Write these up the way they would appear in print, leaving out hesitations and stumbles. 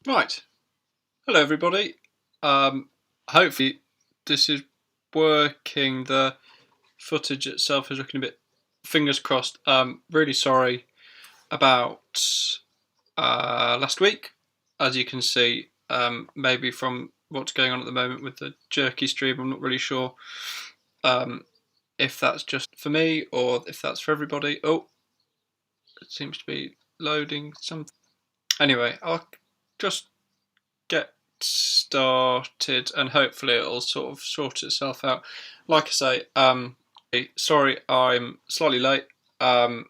Right, hello everybody. Hopefully this is working. The footage itself is looking a bit, fingers crossed. Really sorry about last week. As you can see, maybe from what's going on at the moment with the jerky stream, I'm not really sure if that's just for me or if that's for everybody. Oh, it seems to be loading something. Anyway, I'll just get started and hopefully it'll sort of sort itself out. Like I say, sorry I'm slightly late. Like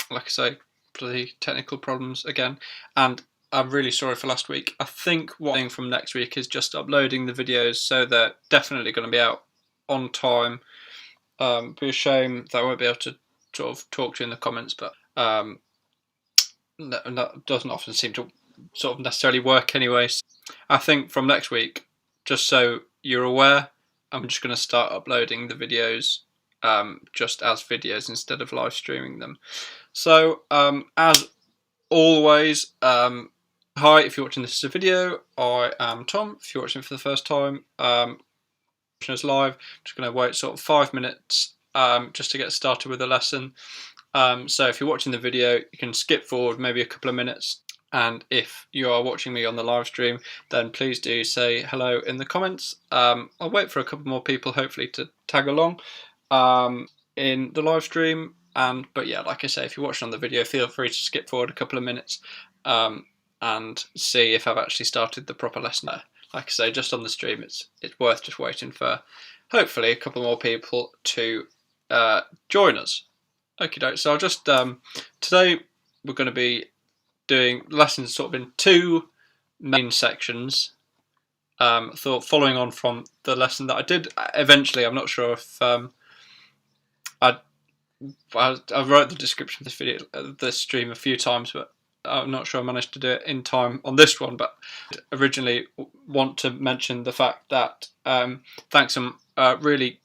I say, bloody technical problems again, and I'm really sorry for last week. I think what I'm doing from next week is just uploading the videos so they're definitely going to be out on time. Be a shame that I won't be able to sort of talk to you in the comments, but that doesn't often seem to sort of necessarily work anyway. So I think from next week, just so you're aware, I'm just going to start uploading the videos just as videos instead of live streaming them. So as always, hi, if you're watching this as a video, I am Tom. If you're watching it for the first time, watching us live, I'm just going to wait sort of 5 minutes just to get started with the lesson. So if you're watching the video, you can skip forward maybe a couple of minutes. And if you are watching me on the live stream, then please do say hello in the comments. I'll wait for a couple more people, hopefully, to tag along in the live stream. But yeah, like I say, if you're watching on the video, feel free to skip forward a couple of minutes and see if I've actually started the proper lesson. Like I say, just on the stream, it's worth just waiting for hopefully a couple more people to join us. Okie doke. So I'll just today we're going to be doing lessons sort of in two main sections. Thought following on from the lesson that I did eventually. I'm not sure if I wrote the description of this video, this stream a few times, but I'm not sure I managed to do it in time on this one. But I originally want to mention the fact that thanks to some really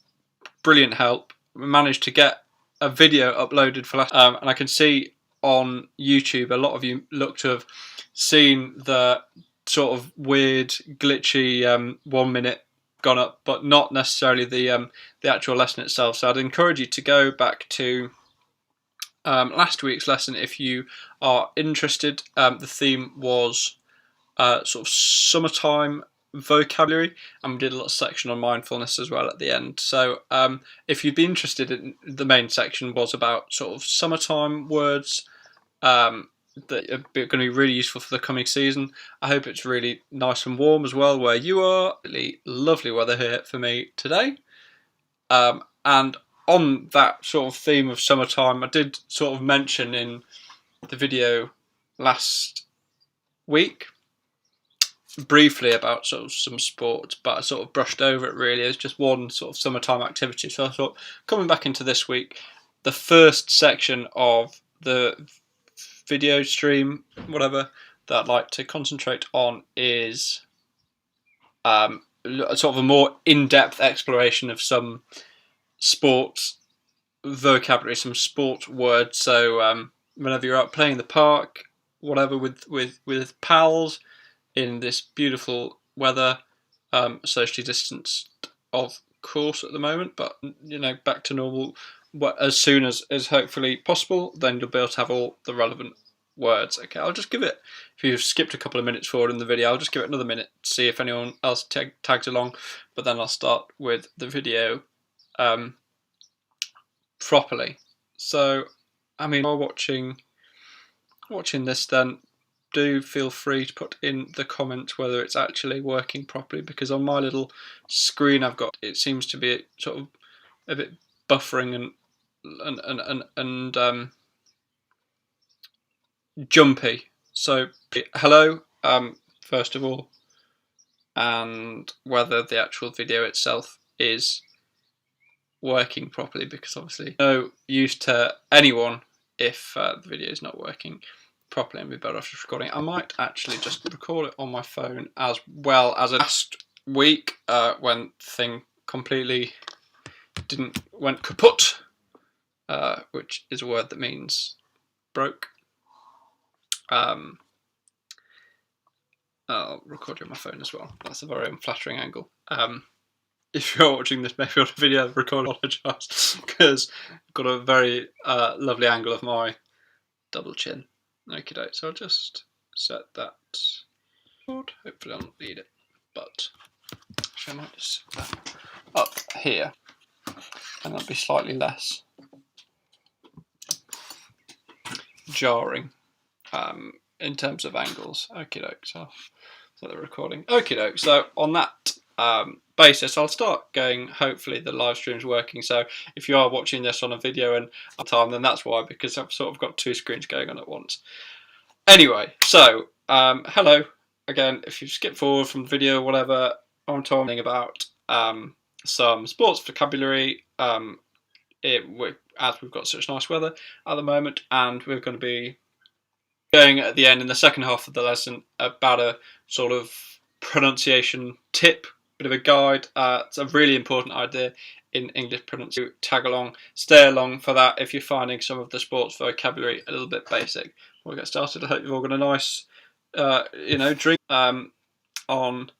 brilliant help, we managed to get a video uploaded for last, and I can see on YouTube a lot of you look to have seen the sort of weird, glitchy 1 minute gone up, but not necessarily the actual lesson itself. So I'd encourage you to go back to last week's lesson if you are interested. The theme was sort of summertime vocabulary, and we did a little section on mindfulness as well at the end. So if you'd be interested in, the main section was about sort of summertime words that are going to be really useful for the coming season. I hope it's really nice and warm as well where you are. Really lovely weather here for me today. And on that sort of theme of summertime, I did sort of mention in the video last week briefly about sort of some sports, but I sort of brushed over it really as just one sort of summertime activity. So I thought, coming back into this week, the first section of the video stream, whatever, that I'd like to concentrate on is sort of a more in-depth exploration of some sports vocabulary, some sport words. So whenever you're out playing in the park, whatever, with pals in this beautiful weather, socially distanced, of course, at the moment, but back to normal as soon as hopefully possible. Then you'll be able to have all the relevant words. Okay, I'll just give it, if you've skipped a couple of minutes forward in the video, I'll just give it another minute, see if anyone else tags along, but then I'll start with the video properly. So, I mean, while watching this, then do feel free to put in the comments whether it's actually working properly, because on my little screen I've got, it seems to be sort of a bit buffering and jumpy. So hello, first of all, and whether the actual video itself is working properly, because obviously no use to anyone if the video is not working properly and be better off just recording it. I might actually just record it on my phone as well as last week when the thing completely went kaput, which is a word that means broke. I'll record you on my phone as well. That's a very unflattering angle. If you're watching this maybe on a video record, I apologise, because I've got a very lovely angle of my double chin. Okie doke, so I'll just set that. Hopefully I'll not need it, but actually I might just set that up here, and that'll be slightly less jarring in terms of angles. Okie doke, so the recording. Okie doke, so on that basis, I'll start going. Hopefully the live stream's working, so if you are watching this on a video and at time, then that's why, because I've sort of got two screens going on at once. Anyway, so hello again. If you skip forward from the video, whatever, I'm talking about some sports vocabulary as we've got such nice weather at the moment, and we're going to be going at the end in the second half of the lesson about a sort of pronunciation tip, bit of a guide. It's a really important idea in English pronunciation. Tag along, stay along for that if you're finding some of the sports vocabulary a little bit basic. We'll get started. I hope you've all got a nice, drink on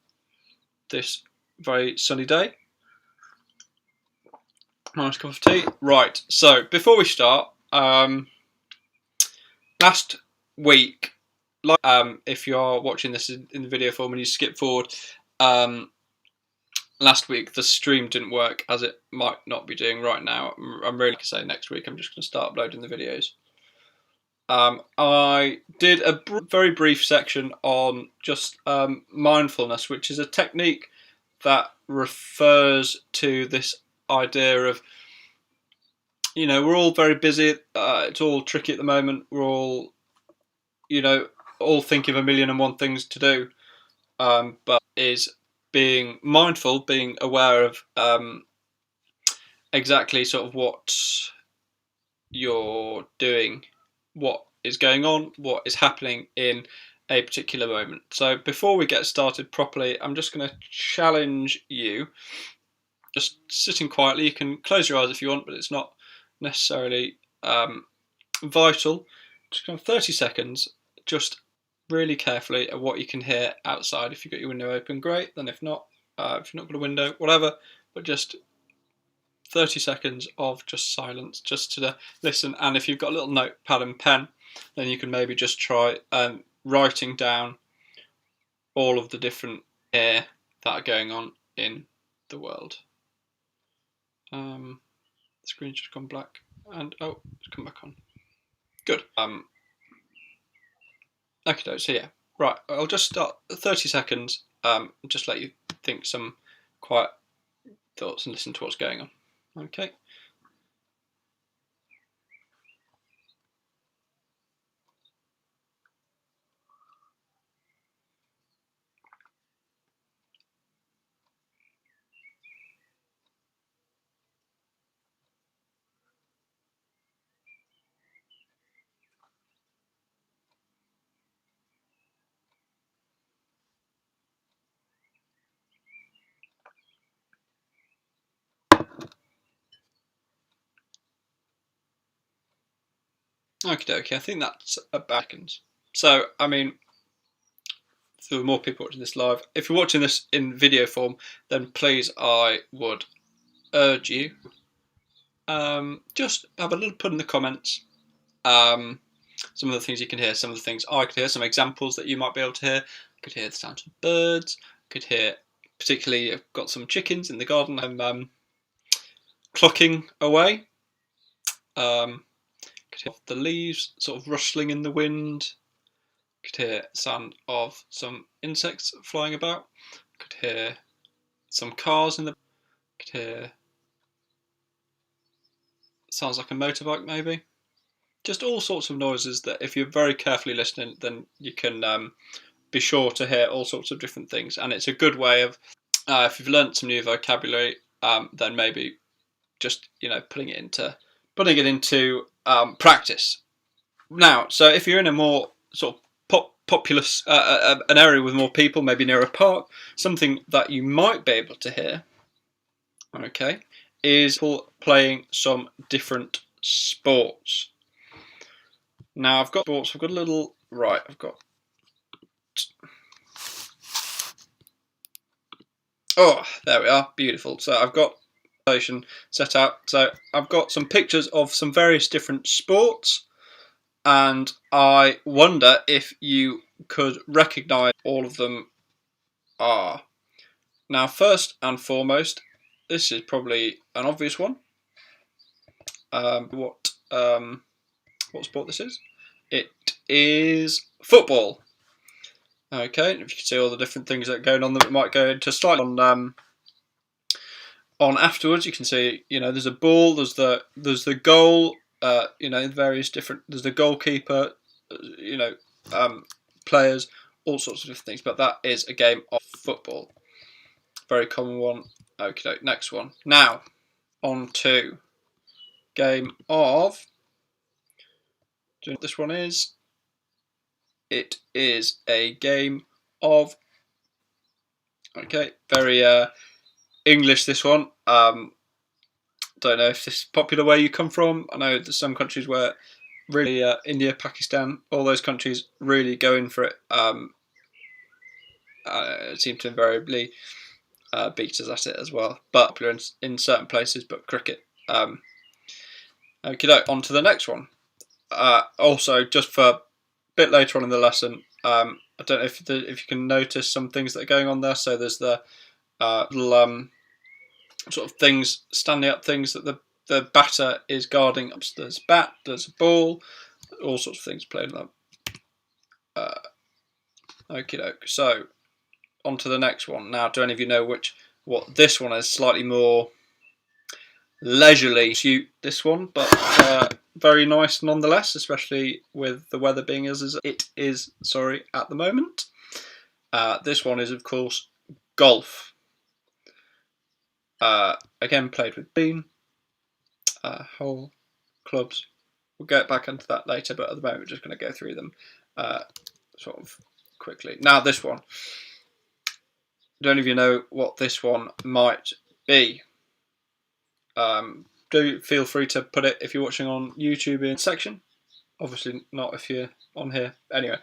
this very sunny day. Nice cup of tea. Right, so before we start, last week, if you are watching this in the video form and you skip forward, last week the stream didn't work, as it might not be doing right now. I'm really going to say next week I'm just going to start uploading the videos. I did a very brief section on just mindfulness, which is a technique that refers to this idea of, we're all very busy. It's all tricky at the moment. We're all, all thinking of 1,000,001 things to do. But is being mindful, being aware of exactly sort of what you're doing, what is going on, what is happening in a particular moment. So before we get started properly, I'm just going to challenge you. Just sitting quietly. You can close your eyes if you want, but it's not necessarily vital. Just kind of 30 seconds, just really carefully at what you can hear outside. If you've got your window open, great. Then if not, if you've not got a window, whatever, but just 30 seconds of just silence, just to listen. And if you've got a little notepad and pen, then you can maybe just try writing down all of the different air that are going on in the world. The screen's just gone black, and it's come back on. Good. Okay, so yeah, right. I'll just start 30 seconds. Just let you think some quiet thoughts and listen to what's going on. Okay. Okay, I think that's about seconds. So, I mean, if there were more people watching this live, if you're watching this in video form, then please, I would urge you, just have a little put in the comments some of the things you can hear, some of the things I could hear, some examples that you might be able to hear. I could hear the sound of birds, I could hear, particularly, I've got some chickens in the garden I'm clucking away. Could hear the leaves sort of rustling in the wind. Could hear the sound of some insects flying about. Could hear some cars in the. Could hear. Sounds like a motorbike, maybe. Just all sorts of noises that, if you're very carefully listening, then you can be sure to hear all sorts of different things. And it's a good way of, if you've learnt some new vocabulary, then maybe just putting it into practice. Now, so if you're in a more sort of populous, an area with more people, maybe near a park, something that you might be able to hear, okay, is people playing some different sports. Now I've got sports. I've got a little. Right, I've got Oh, there we are. Beautiful. So I've got set out. So I've got some pictures of some various different sports, and I wonder if you could recognise all of them are. Now, first and foremost, this is probably an obvious one. What sport this is? It is football. Okay, if you can see all the different things that are going on, that we might go into slightly on afterwards. You can see, there's a ball, there's the goal, various different. There's the goalkeeper, players, all sorts of different things. But that is a game of football. Very common one. Okay, next one. Now, on to game of. Do you know what this one is? It is a game of. Okay, very English, this one. Don't know if this is popular where you come from. I know there's some countries where really India, Pakistan, all those countries really go in for it. Seem to invariably beat us at it as well. But popular in certain places, but cricket. Okay, on to the next one. Also, just for a bit later on in the lesson, I don't know if you can notice some things that are going on there. So there's the little sort of things, standing up things that the batter is guarding. There's a bat, there's a ball, all sorts of things playing on. Okie doke. So on to the next one. Now, do any of you know what this one is? Slightly more leisurely suit, this one, but very nice nonetheless, especially with the weather being as it is. Sorry, at the moment. This one is, of course, golf. Again, played with bean, hole, clubs. We'll get back into that later, but at the moment we're just going to go through them sort of quickly. Now, this one. Do any of you know what this one might be? Do feel free to put it if you're watching on YouTube in the section. Obviously not if you're on here. Anyway,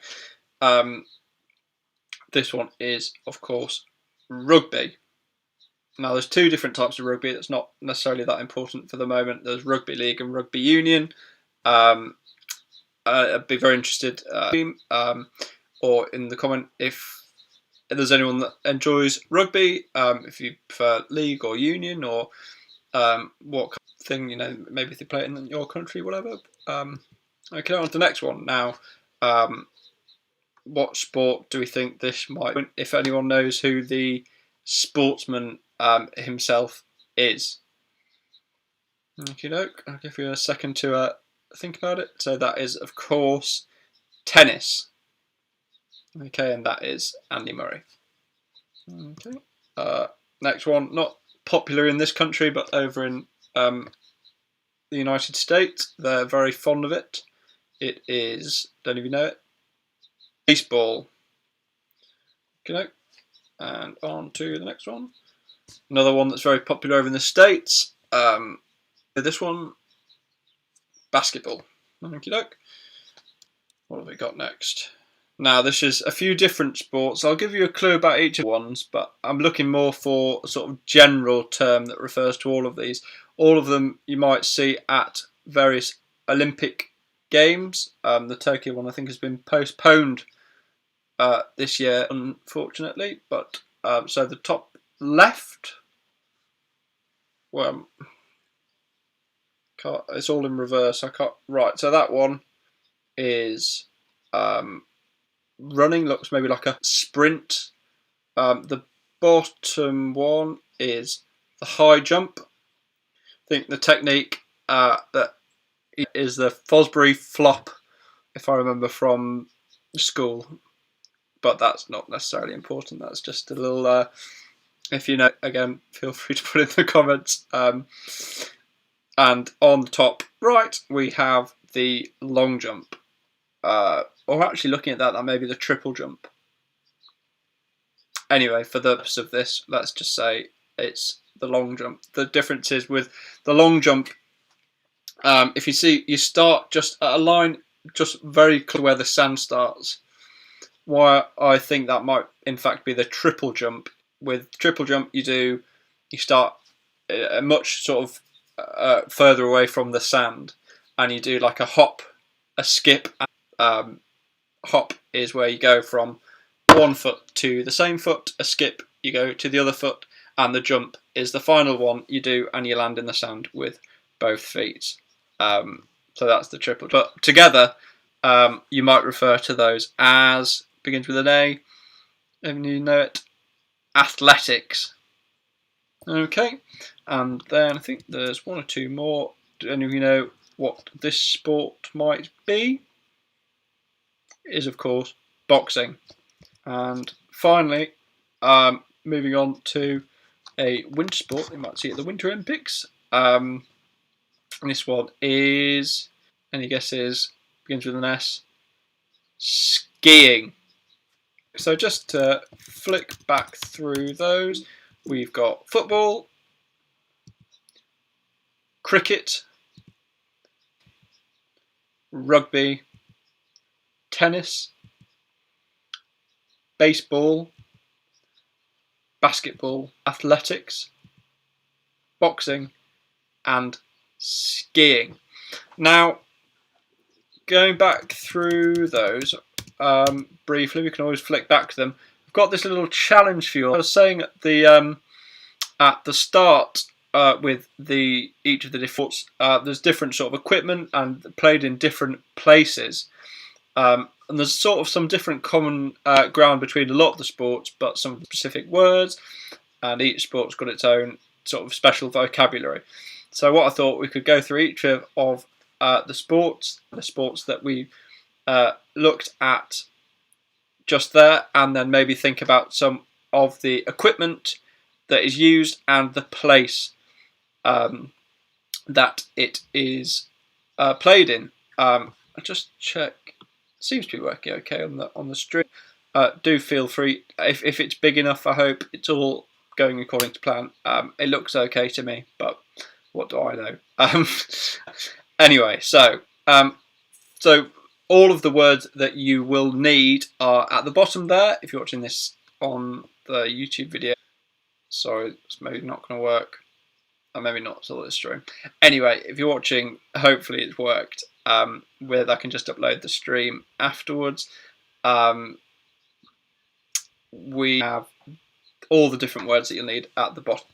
this one is, of course, rugby. Now, there's two different types of rugby. That's not necessarily that important for the moment. There's rugby league and rugby union. I'd be very interested, or in the comment if there's anyone that enjoys rugby. If you prefer league or union, or what kind of thing, maybe if they play it in your country, whatever. Okay, on to the next one. Now, what sport do we think this might be? If anyone knows who the sportsman himself is. Okie doke, I'll give you a second to think about it. So that is, of course, tennis. Okay, and that is Andy Murray. Okay, next one, not popular in this country, but over in the United States, they're very fond of it. It is, don't even know it, baseball. Okay, and on to the next one. Another one that's very popular over in the States. This one, basketball. Okie doke. What have we got next? Now, this is a few different sports. I'll give you a clue about each of the ones, but I'm looking more for a sort of general term that refers to all of these. All of them you might see at various Olympic Games. The Tokyo one, I think, has been postponed this year, unfortunately. But so the top left, well, it's all in reverse. I can't. Right, so that one is running. Looks maybe like a sprint. The bottom one is the high jump. I think the technique that is the Fosbury flop, if I remember from school. But that's not necessarily important. That's just a little. If you know, again, feel free to put in the comments. And on the top right, we have the long jump. Or actually, looking at that may be the triple jump. Anyway, for the purpose of this, let's just say it's the long jump. The difference is with the long jump, if you see, you start just at a line just very close to where the sand starts. Why I think that might in fact be the triple jump with triple jump, you start much sort of further away from the sand, and you do like a hop, a skip. Hop is where you go from one foot to the same foot. A skip, you go to the other foot, and the jump is the final one you do, and you land in the sand with both feet. So that's the triple. But together, you might refer to those as, begins with an A, and you know it, athletics. Okay, and then I think there's one or two more. Do any of you know what this sport might be? It is, of course, boxing. And finally, moving on to a winter sport you might see at the Winter Olympics. And this one is, any guesses, begins with an S, skiing. So just to flick back through those, we've got football, cricket, rugby, tennis, baseball, basketball, athletics, boxing, and skiing. Now, going back through those briefly, we can always flick back to them. I've got this little challenge for you. I was saying at the start with each of the different there's different sort of equipment and played in different places. And there's sort of some different common ground between a lot of the sports, but some specific words, and each sport's got its own sort of special vocabulary. So what I thought, we could go through each of the sports that we looked at just there, and then maybe think about some of the equipment that is used and the place that it is played in. I'll just check. Seems to be working okay on the stream. Do feel free, if it's big enough. I hope it's all going according to plan. It looks okay to me, but what do I know? Anyway, so all of the words that you will need are at the bottom there. If you're watching this on the YouTube video, sorry, it's maybe not going to work. Or maybe not, so it's true. Anyway, if you're watching, hopefully it's worked. I can just upload the stream afterwards. We have all the different words that you'll need at the bottom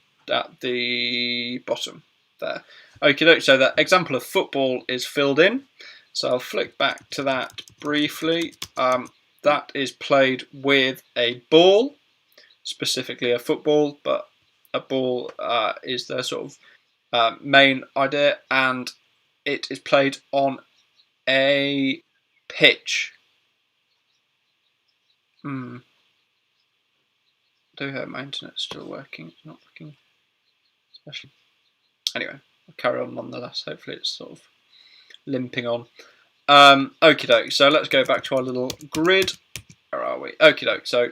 there. Okay, so the example of football is filled in. So I'll flick back to that briefly. That is played with a ball, specifically a football, but a ball is the sort of main idea, and it is played on a pitch. I do hope my internet's still working. It's not working especially. Anyway, I'll carry on nonetheless. Hopefully it's sort of limping on. Okie doke, so let's go back to our little grid. Where are we? Okie doke, so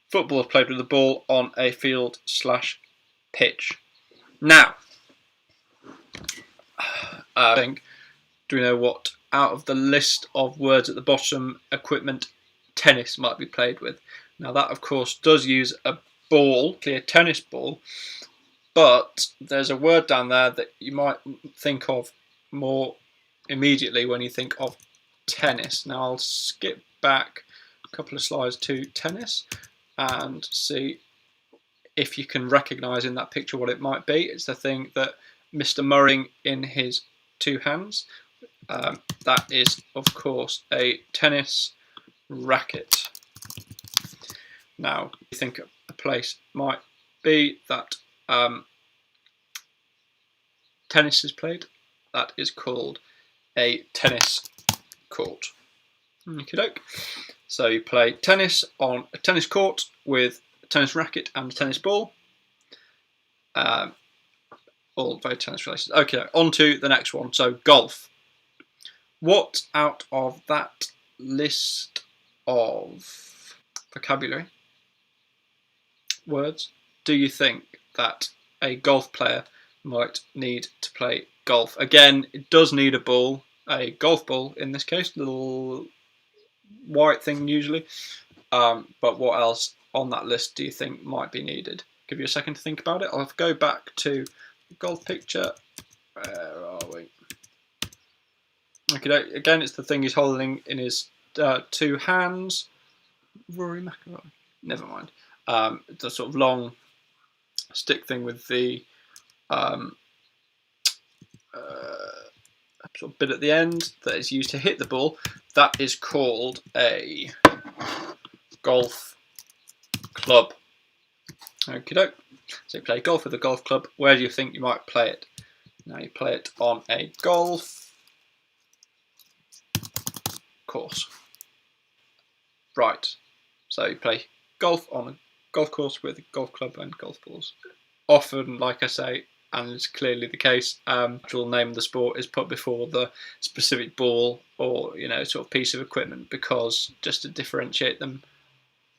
football is played with the ball on a field/pitch. Now, I think, do we know what out of the list of words at the bottom equipment tennis might be played with? Now that of course does use a ball, a tennis ball, but there's a word down there that you might think of more immediately when you think of tennis. Now I'll skip back a couple of slides to tennis and see if you can recognise in that picture what it might be. It's the thing that Mr. Murray in his two hands. That is, of course, a tennis racket. Now, you think a place might be that tennis is played. That is called a tennis court. Okey-doke. So you play tennis on a tennis court with a tennis racket and a tennis ball. All very tennis related. Okay, on to the next one. So golf. What out of that list of vocabulary words do you think that a golf player might need to play golf? Again, it does need a ball, a golf ball in this case, little white thing usually. But what else on that list do you think might be needed? Give you a second to think about it. I'll go back to the golf picture. Where are we? Okay, again, it's the thing he's holding in his two hands. Rory McIlroy. Never mind. The sort of long stick thing with the sort of bit at the end that is used to hit the ball. That is called a golf club. Okie doke. So you play golf with a golf club. Where do you think you might play it? Now you play it on a golf course. Right. So you play golf on a golf course with a golf club and golf balls. Often, like I say, and it's clearly the case, actual name of the sport is put before the specific ball or sort of piece of equipment, because just to differentiate them.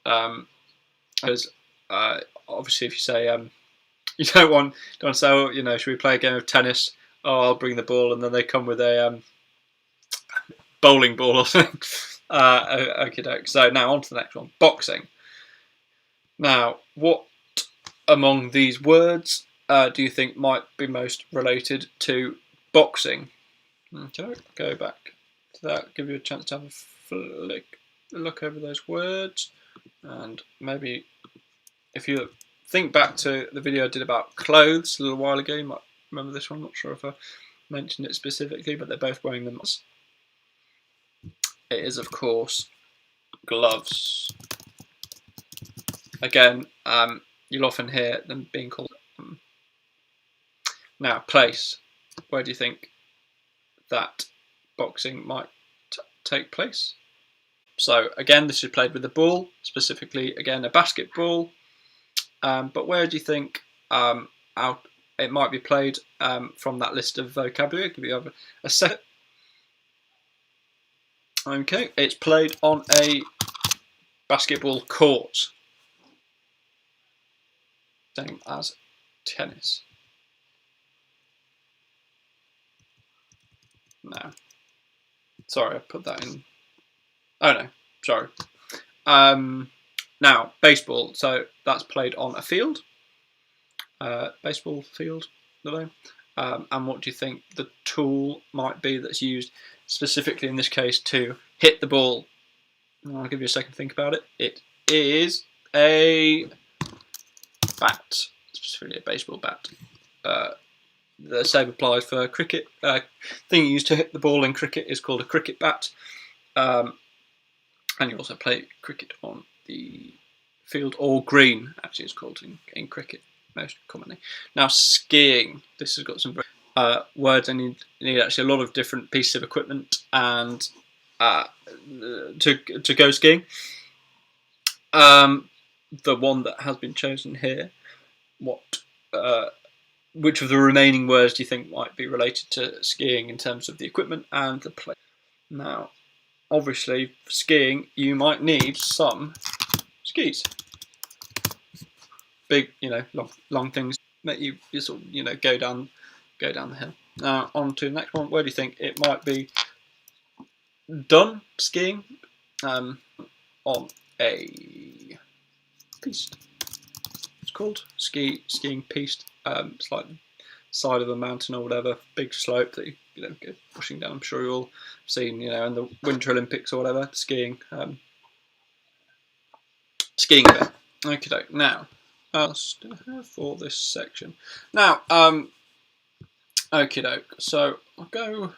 Because obviously, if you say you don't say, oh, should we play a game of tennis? Oh, I'll bring the ball, and then they come with a bowling ball or something. Okay, doke. So now on to the next one, boxing. Now, what among these words do you think might be most related to boxing? Okay, go back to that, give you a chance to have a look over those words, and maybe if you think back to the video I did about clothes a little while ago, you might remember this one. I'm not sure if I mentioned it specifically, but they're both wearing them. It is, of course, gloves. Again, you'll often hear them being called. Now, place. Where do you think that boxing might take place? So again, this is played with a ball, specifically again a basketball. But where do you think it might be played from that list of vocabulary? Give you a second. Okay, it's played on a basketball court, same as tennis. No, sorry, I put that in. Oh no, sorry. Now, baseball. So that's played on a field. Baseball field, and what do you think the tool might be that's used specifically in this case to hit the ball? I'll give you a second to think about it. It is a bat, specifically a baseball bat. The same applies for cricket. Thing used to hit the ball in cricket is called a cricket bat. And you also play cricket on the field, or green, actually, it's called in cricket most commonly. Now, skiing. This has got some words, and you need actually a lot of different pieces of equipment and to go skiing. The one that has been chosen here, which of the remaining words do you think might be related to skiing in terms of the equipment and the place? Now, obviously, for skiing, you might need some skis. Big, long things that you sort of, go down the hill. Now, on to the next one. Where do you think it might be done skiing? On a piste. It's called skiing piste. It's like the side of a mountain or whatever, big slope that you go pushing down. I'm sure you've all seen, in the Winter Olympics or whatever, skiing. Skiing event. Okay, now for this section. Now, okay, so I'll go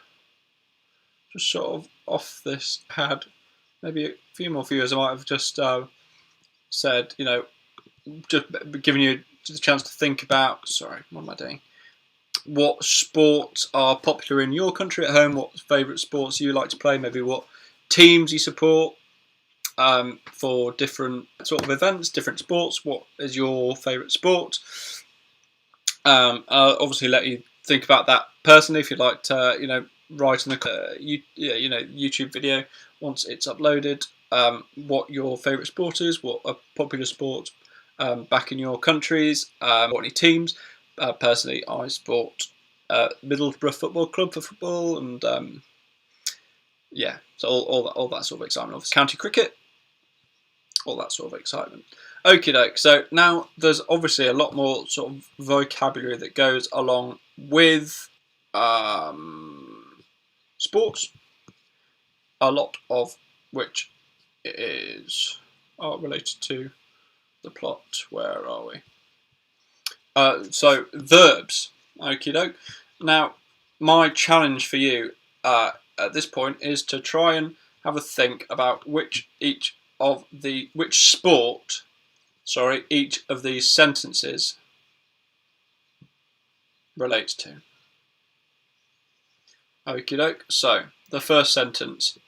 just sort of off this pad. Maybe a few more viewers I might have just said, just giving you the chance to think about. Sorry, what am I doing? What sports are popular in your country at home? What favourite sports you like to play? Maybe what teams you support for different sort of events, different sports. What is your favourite sport? I'll obviously let you think about that personally if you'd like to, write in the YouTube video once it's uploaded. What your favourite sport is? What a popular sport back in your countries? What any teams? Personally, I support Middlesbrough Football Club for football, and so all that sort of excitement. Obviously, county cricket. all that sort of excitement. Okie doke. So now there's obviously a lot more sort of vocabulary that goes along with sports, a lot of which is related to the plot. Where are we? So verbs. Okie doke. Now, my challenge for you at this point is to try and have a think about which sport each of these sentences relates to. Okie doke. So the first sentence: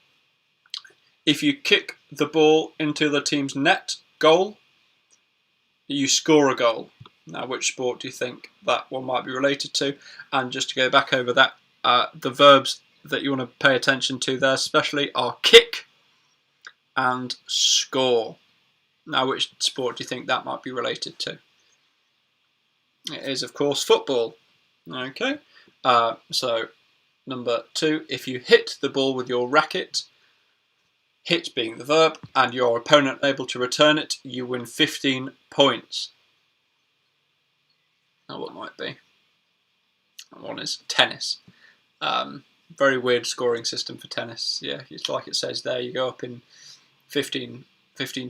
if you kick the ball into the team's net goal, you score a goal. Now, which sport do you think that one might be related to? And just to go back over that, the verbs that you want to pay attention to there especially are kick and score. Now, which sport do you think that might be related to? It is, of course, football. Okay. So, number 2, if you hit the ball with your racket, hit being the verb, and your opponent able to return it, you win 15 points. Now, what might be? One is tennis. Very weird scoring system for tennis. Yeah, it's like it says there, you go up in 15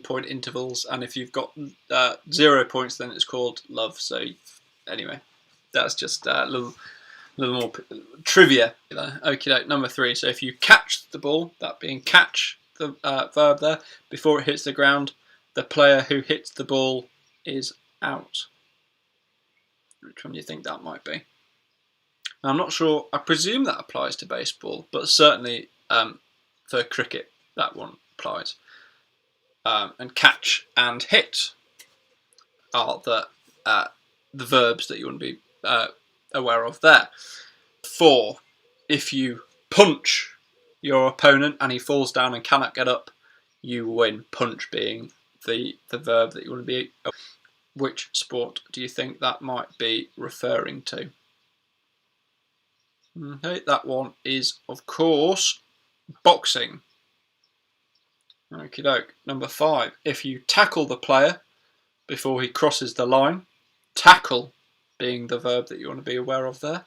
point intervals, and if you've got 0 points, then it's called love. So anyway, that's just a little more trivia. Okay, number 3. So if you catch the ball, that being catch, the verb there, before it hits the ground, the player who hits the ball is out. Which one do you think that might be? Now, I'm not sure. I presume that applies to baseball, but certainly for cricket, that one applies. And catch and hit are the verbs that you want to be aware of there. 4, if you punch your opponent and he falls down and cannot get up, you win. Punch being the verb that you want to be. Which sport do you think that might be referring to? Okay, that one is, of course, boxing. Okie doke. Number 5. If you tackle the player before he crosses the line, tackle being the verb that you want to be aware of there,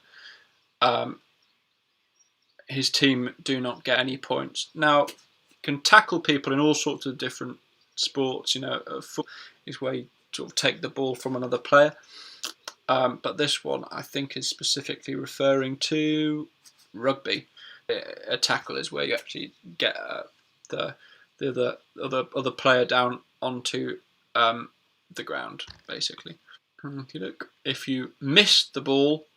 his team do not get any points. Now, you can tackle people in all sorts of different sports. Football is where you sort of take the ball from another player. But this one, I think, is specifically referring to rugby. A tackle is where you actually get the other player down onto the ground, basically. Okay, look. If you miss the ball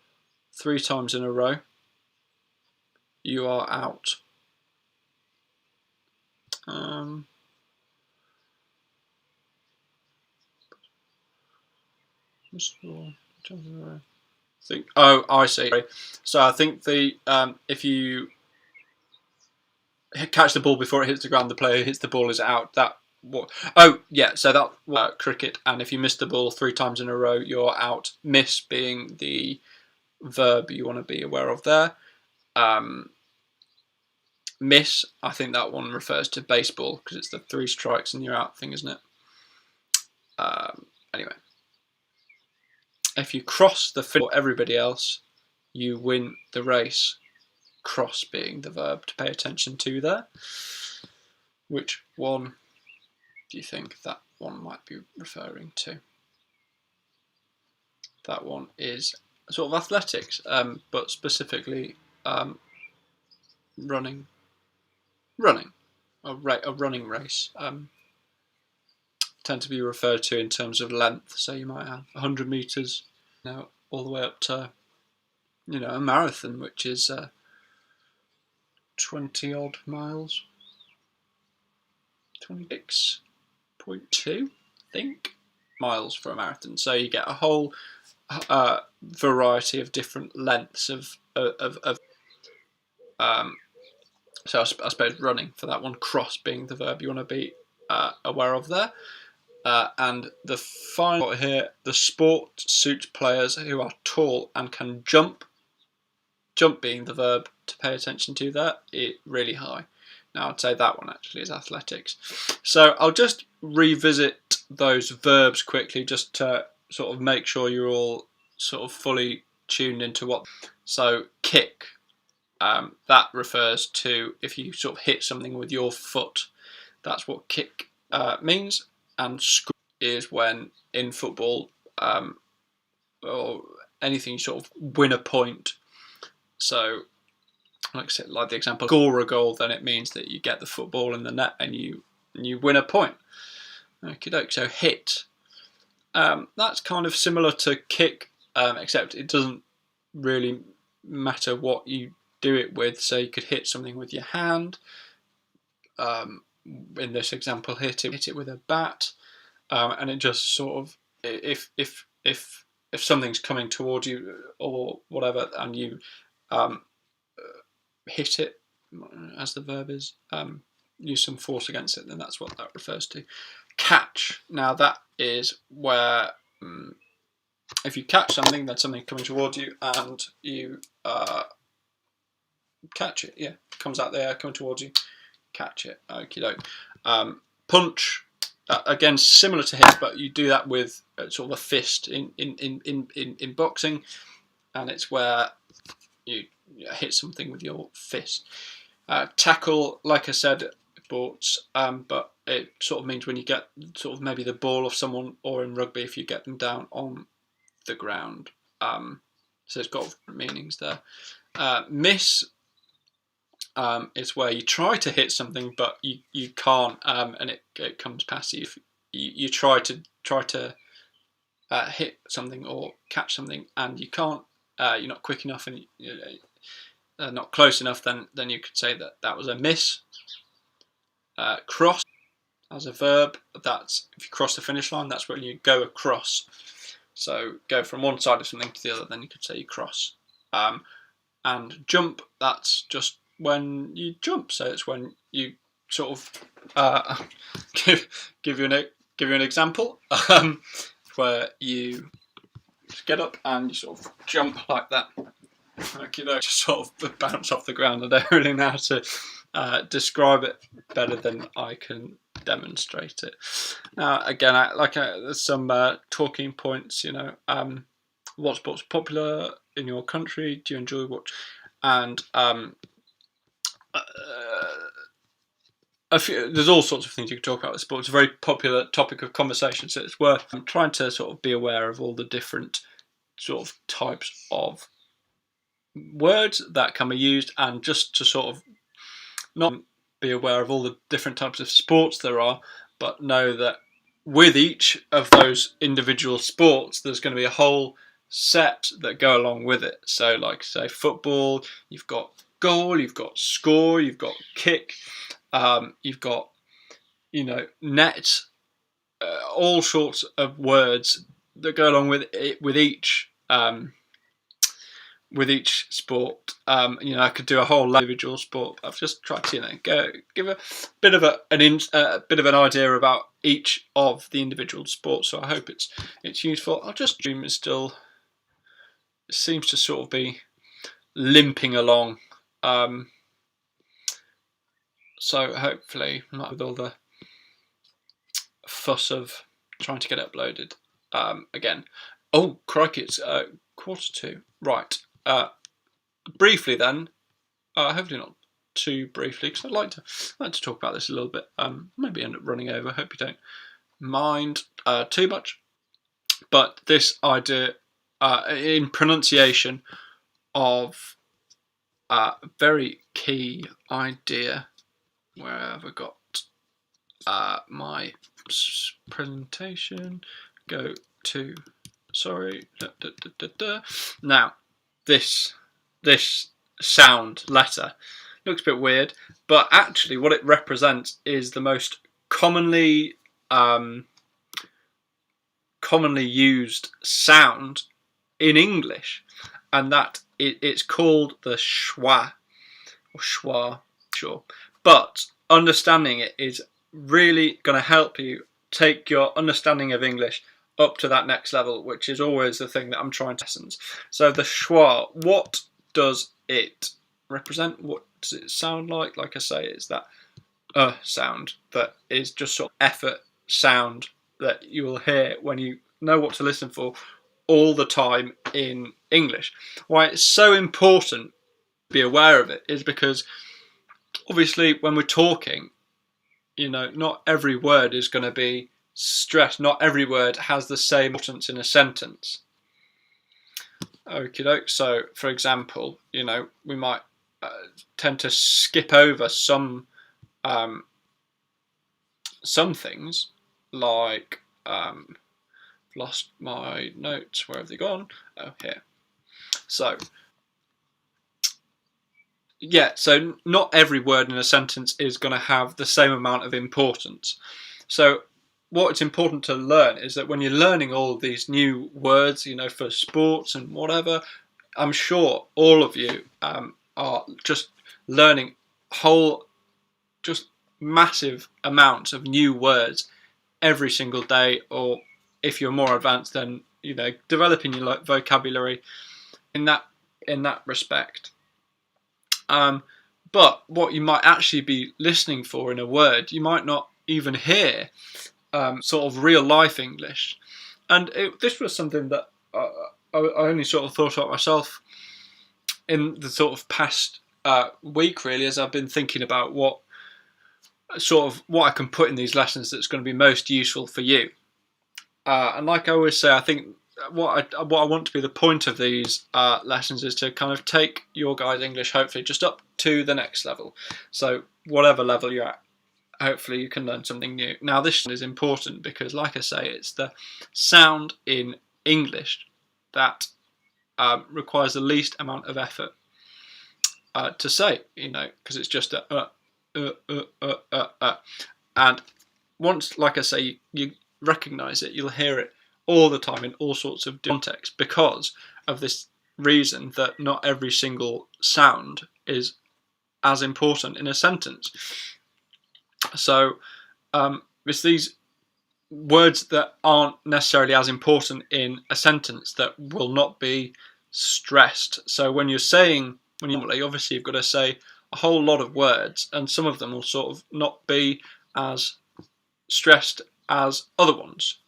3 times in a row, you are out. I see. So I think if you catch the ball before it hits the ground, the player who hits the ball is out. So that cricket. And if you miss the ball 3 times in a row, you're out. Miss being the verb you want to be aware of there. Miss, I think that one refers to baseball because it's the 3 strikes and you're out thing, isn't it? Anyway. If you cross the finish for everybody else, you win the race. Cross being the verb to pay attention to there. Which one do you think that one might be referring to? That one is sort of athletics, but specifically running. A running race. Tend to be referred to in terms of length. So you might have 100 meters, all the way up to, a marathon, which is 20 odd miles, 26.2, I think, miles for a marathon. So you get a whole variety of different lengths of. So I suppose running for that one. Cross being the verb you want to be aware of there. And the final here, the sport suits players who are tall and can jump. Jump being the verb to pay attention to there, really high. Now I'd say that one actually is athletics. So I'll just revisit those verbs quickly, just to sort of make sure you're all sort of fully tuned into what. So kick, that refers to if you sort of hit something with your foot. That's what kick means. And score is when in football or anything you sort of win a point. So like I said, like the example, score a goal, then it means that you get the football in the net and you win a point. Okie doke. So hit, that's kind of similar to kick, except it doesn't really matter what you do it with. So you could hit something with your hand. In this example, hit it with a bat, and it just sort of if something's coming towards you or whatever, and you hit it, as the verb is, use some force against it, then that's what that refers to. Catch, now that is where if you catch something, then something coming towards you and you catch it. Yeah, comes out there, coming towards you, catch it. Okie doke. Punch, again similar to hit, but you do that with sort of a fist in boxing, and it's where you hit something with your fist. Tackle, like I said, sports, but it sort of means when you get sort of maybe the ball of someone, or in rugby if you get them down on the ground. So it's got different meanings there. Miss is where you try to hit something but you can't, and it comes past you. You try to hit something or catch something and you can't, you're not quick enough and not close enough, then you could say that was a miss. Cross as a verb, that's if you cross the finish line, that's when you go across. So go from one side of something to the other, then you could say you cross. And jump, that's just when you jump. So it's when you sort of give you an example, where you get up and you sort of jump like that. Like, just sort of bounce off the ground. I don't really know how to describe it better than I can demonstrate it. Now, again, there's some talking points. What sports are popular in your country? Do you enjoy watching? And there's all sorts of things you can talk about with sports. It's a very popular topic of conversation, so it's worth trying to sort of be aware of all the different sort of types of words that can be used, and just to sort of not be aware of all the different types of sports there are, but know that with each of those individual sports there's going to be a whole set that go along with it. So like say football, you've got goal, you've got score, you've got kick, you've got net, all sorts of words that go along with it, with each sport. I could do a whole individual sport. I've just tried to give a bit of an idea about each of the individual sports. So I hope it's useful. I'll just dream it still seems to sort of be limping along. So hopefully, not with all the fuss of trying to get it uploaded again. Oh crikey! It's 1:45. Right. Briefly then, hopefully not too briefly, because I'd like to talk about this a little bit. Maybe end up running over. Hope you don't mind too much. But this idea in pronunciation of a very key idea. Where have I got my presentation? Go to. Sorry. Now, this sound letter looks a bit weird, but actually what it represents is the most commonly used sound in English, and that it's called the schwa or schwa, sure. But understanding it is really going to help you take your understanding of English up to that next level, which is always the thing that I'm trying to essence. So the schwa, what does it represent? What does it sound like? Like I say, it's that sound that is just sort of effort sound that you will hear when you know what to listen for all the time in English. Why it's so important to be aware of it is because obviously when we're talking, you know, not every word is going to be stressed. Not every word has the same importance in a sentence. Okie doke. So, for example, you know, we might tend to skip over some things, like lost my notes. Where have they gone? Oh, here. So, yeah. So, not every word in a sentence is going to have the same amount of importance. So, what's important to learn is that when you're learning all of these new words, you know, for sports and whatever, I'm sure all of you are just learning just massive amounts of new words every single day, or if you're more advanced, then, you know, developing your vocabulary in that respect. But what you might actually be listening for in a word, you might not even hear sort of real life English. And this was something that I only sort of thought about myself in the sort of past week, really, as I've been thinking about what I can put in these lessons that's going to be most useful for you. And like I always say, I think what I want to be the point of these lessons is to kind of take your guys' English, hopefully, just up to the next level. So whatever level you're at, hopefully you can learn something new. Now this is important because, like I say, it's the sound in English that requires the least amount of effort to say, you know, because it's just a and once, like I say, you recognise it, you'll hear it all the time in all sorts of contexts, because of this reason that not every single sound is as important in a sentence. So it's these words that aren't necessarily as important in a sentence that will not be stressed. So when normally, obviously, you've got to say a whole lot of words, and some of them will sort of not be as stressed as other ones.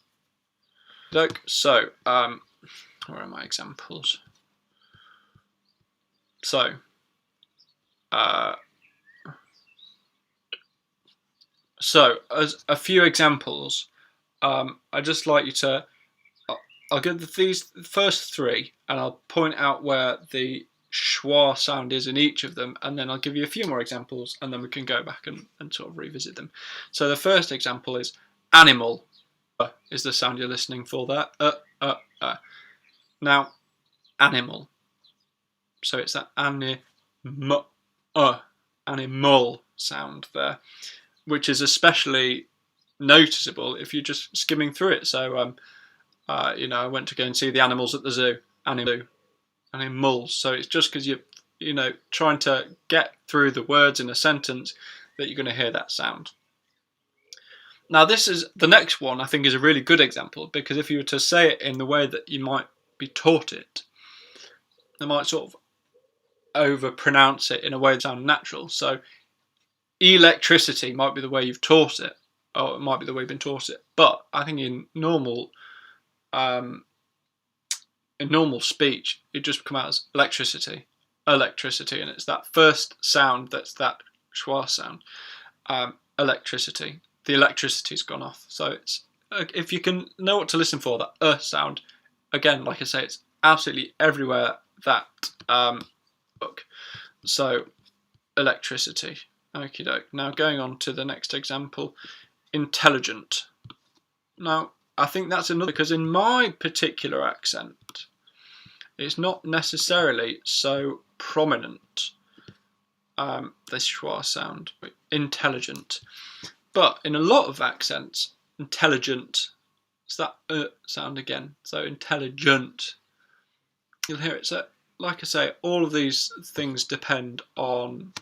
So, where are my examples? So, as a few examples, I'd just like you to, I'll give these first three, and I'll point out where the schwa sound is in each of them, and then I'll give you a few more examples, and then we can go back and sort of revisit them. So the first example is animal. Is the sound you're listening for there. Now, animal. So it's that animal sound there, which is especially noticeable if you're just skimming through it. So, you know, I went to go and see the animals at the zoo. Animals. So it's just because you know, trying to get through the words in a sentence that you're going to hear that sound. Now, this is the next one. I think is a really good example, because if you were to say it in the way that you might be taught it, they might sort of over-pronounce it in a way that sounds natural. So, electricity might be the way you've taught it, or it might be the way you've been taught it. But I think in normal speech, it just come out as electricity, and it's that first sound that's that schwa sound, electricity. The electricity's gone off. So it's, if you can know what to listen for, that sound, again, like I say, it's absolutely everywhere, that book. So electricity. Okie doke. Now going on to the next example, intelligent. Now I think that's another, because in my particular accent, it's not necessarily so prominent, this schwa sound, intelligent. But in a lot of accents, intelligent, it's that sound again. So intelligent, you'll hear it. So, like I say, all of these things depend on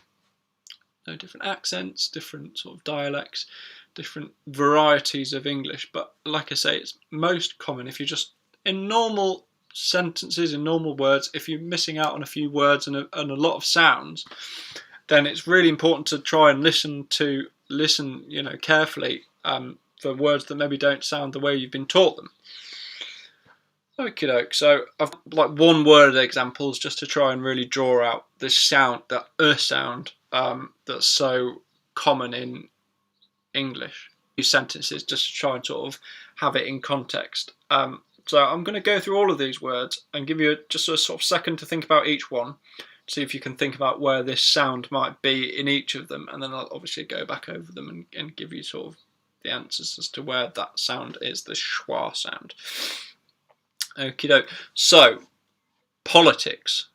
different accents, different sort of dialects, different varieties of English. But like I say, it's most common if you're just in normal sentences, in normal words. If you're missing out on a few words and a lot of sounds, then it's really important to try and listen to listen, carefully for words that maybe don't sound the way you've been taught them. Okie doke. So I've got like one word examples just to try and really draw out this sound, that sound that's so common in English. These sentences just to try and sort of have it in context. So I'm going to go through all of these words and give you just a sort of second to think about each one. See if you can think about where this sound might be in each of them, and then I'll obviously go back over them and give you sort of the answers as to where that sound is, the schwa sound. Okie doke. So, politics.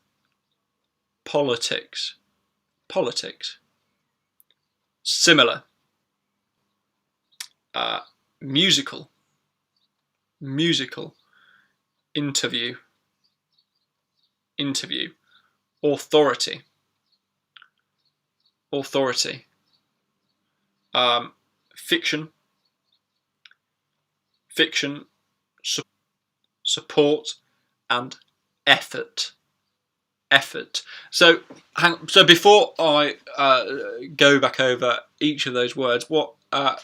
Politics. Politics. Similar. Musical. Musical. Interview. Interview. Authority. Authority. Fiction. Fiction. Support. And effort. Effort. So before I go back over each of those words, what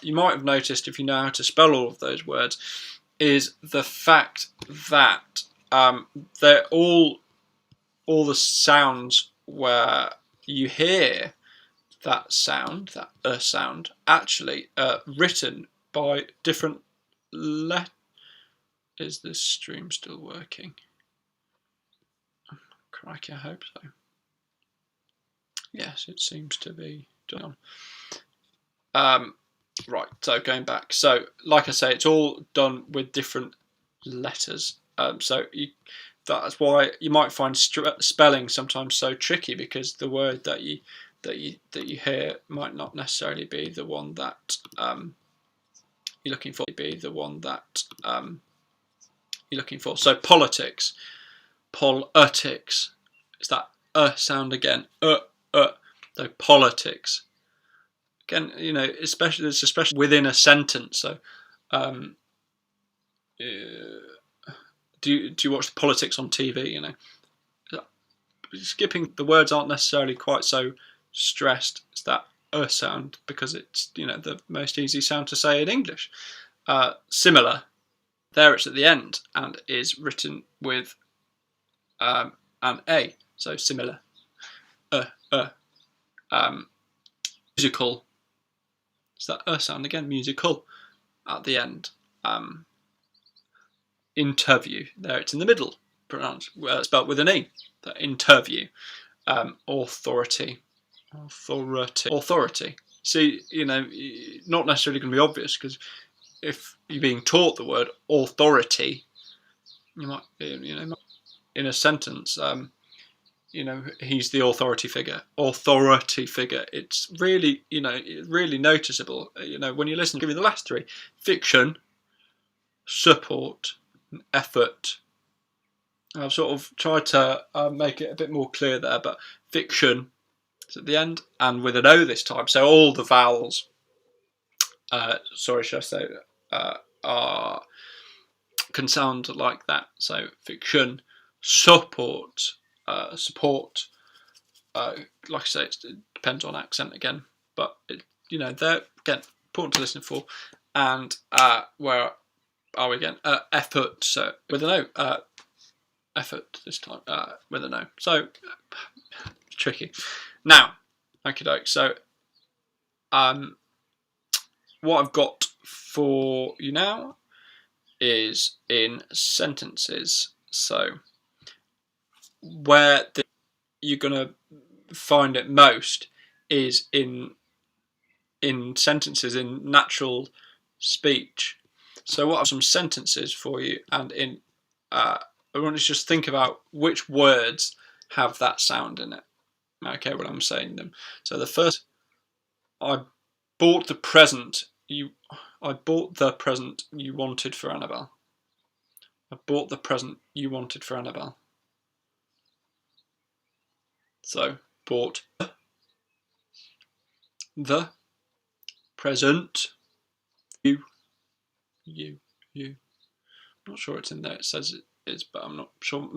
you might have noticed if you know how to spell all of those words is the fact that they're all the sounds where you hear that sound, that sound, actually written by different letters. Is this stream still working? Crikey, I hope so. Yes, it seems to be done. Right, so going back. So, like I say, it's all done with different letters. That's why you might find spelling sometimes so tricky, because the word that you hear might not necessarily be the one that you're looking for. You're looking for. So politics, politics. It's that sound again. So politics. Again, especially within a sentence. So, do you watch the politics on TV? Skipping the words aren't necessarily quite so stressed. It's that sound because it's the most easy sound to say in English. Similar. There it's at the end and is written with an A. So similar. Musical. It's that sound again. Musical at the end. Interview. There it's in the middle. Spelled with an E. The interview. Authority. Authority. See, not necessarily going to be obvious, because if you're being taught the word authority, you might, in a sentence, he's the authority figure. Authority figure. It's really, really noticeable. When you listen, give me the last three: fiction, support, and effort. I've sort of tried to make it a bit more clear there, but fiction is at the end and with an O this time. So all the vowels. Should I say? Can sound like that. So fiction, support, like I say, it depends on accent again, but they're again important to listen for. And where are we again? Effort. So with an O. Effort this time with an O. So tricky. Now, okie doke. So what I've got for you now is in sentences. So where you're going to find it most is in sentences, in natural speech. So what are some sentences for you? And I want you to just think about which words have that sound in it. Okay, when I'm saying them. So the first, I bought the present you wanted for Annabelle. I bought the present you wanted for Annabelle. So, bought the present you. I'm not sure it's in there. It says it is, but I'm not sure.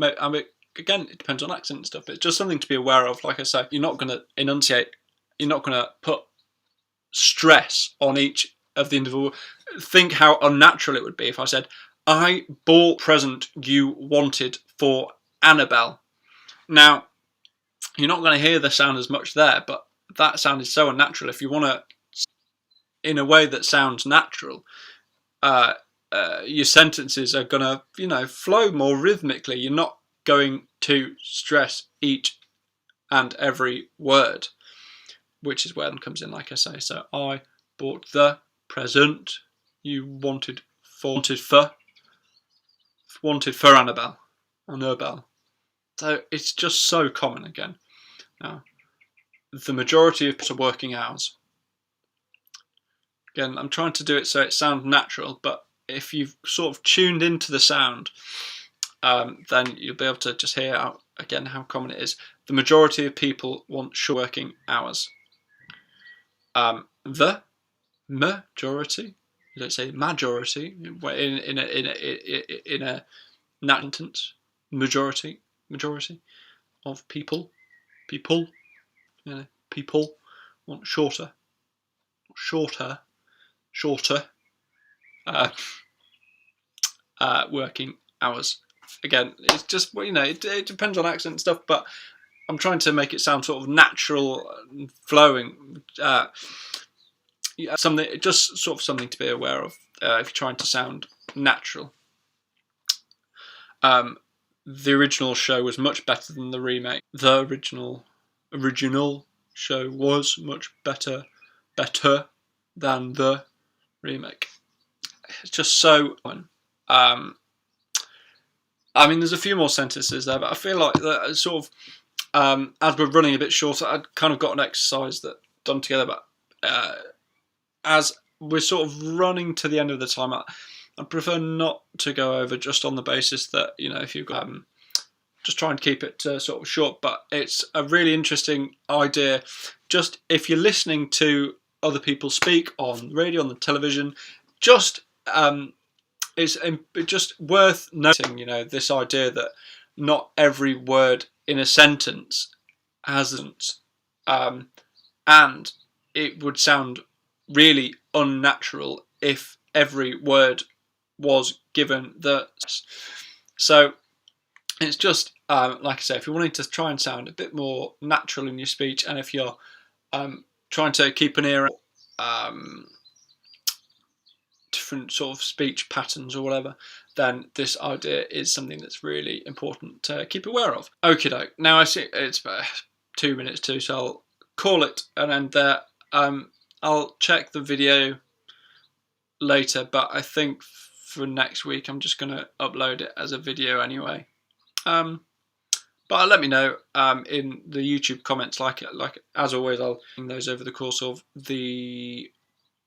Again, it depends on accent and stuff. It's just something to be aware of. Like I say, you're not going to enunciate. You're not going to put stress on each of the individual. Think how unnatural it would be if I said, I bought the present you wanted for Annabelle. Now, you're not going to hear the sound as much there, but that sound is so unnatural. If you want to, in a way that sounds natural, your sentences are going to, flow more rhythmically. You're not going to stress each and every word, which is where it comes in, like I say. So I bought the present you wanted for Annabelle. So it's just so common again. Now, the majority of people are working hours. Again, I'm trying to do it so it sounds natural, but if you've sort of tuned into the sound, then you'll be able to just hear out again how common it is. The majority of people want short working hours. The majority, you don't say majority in a natural sentence. Majority of people want shorter working hours. Again, it's just, it depends on accent and stuff, but I'm trying to make it sound sort of natural and flowing. Something to be aware of if you're trying to sound natural. The original show was much better than the remake. The original show was much better than the remake. It's just so common. There's a few more sentences there, but I feel like that sort of, as we're running a bit shorter, I'd kind of got an exercise that done together, but as we're sort of running to the end of the time, I prefer not to go over just on the basis that, if you've got, just try and keep it sort of short, but it's a really interesting idea. Just if you're listening to other people speak on radio, on the television, it's just worth noting, this idea that not every word in a sentence has and it would sound really unnatural if every word was given the. So it's just like I say, if you're wanting to try and sound a bit more natural in your speech, and if you're trying to keep an ear different sort of speech patterns or whatever, then this idea is something that's really important to keep aware of. Okie doke. Now I see it's about 2 minutes too, so I'll call it an end there. I'll check the video later, but I think for next week I'm just going to upload it as a video anyway. But let me know in the YouTube comments, like as always, I'll bring those over the course of the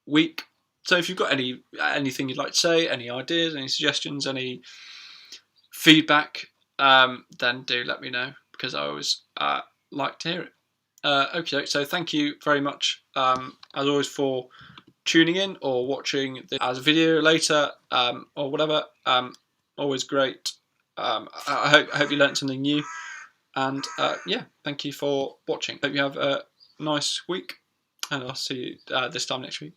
week. So if you've got anything you'd like to say, any ideas, any suggestions, any feedback, then do let me know, because I always like to hear it. Okay, so thank you very much, as always, for tuning in or watching this as a video later, or whatever. Always great. I hope you learnt something new, and yeah, thank you for watching. Hope you have a nice week, and I'll see you this time next week.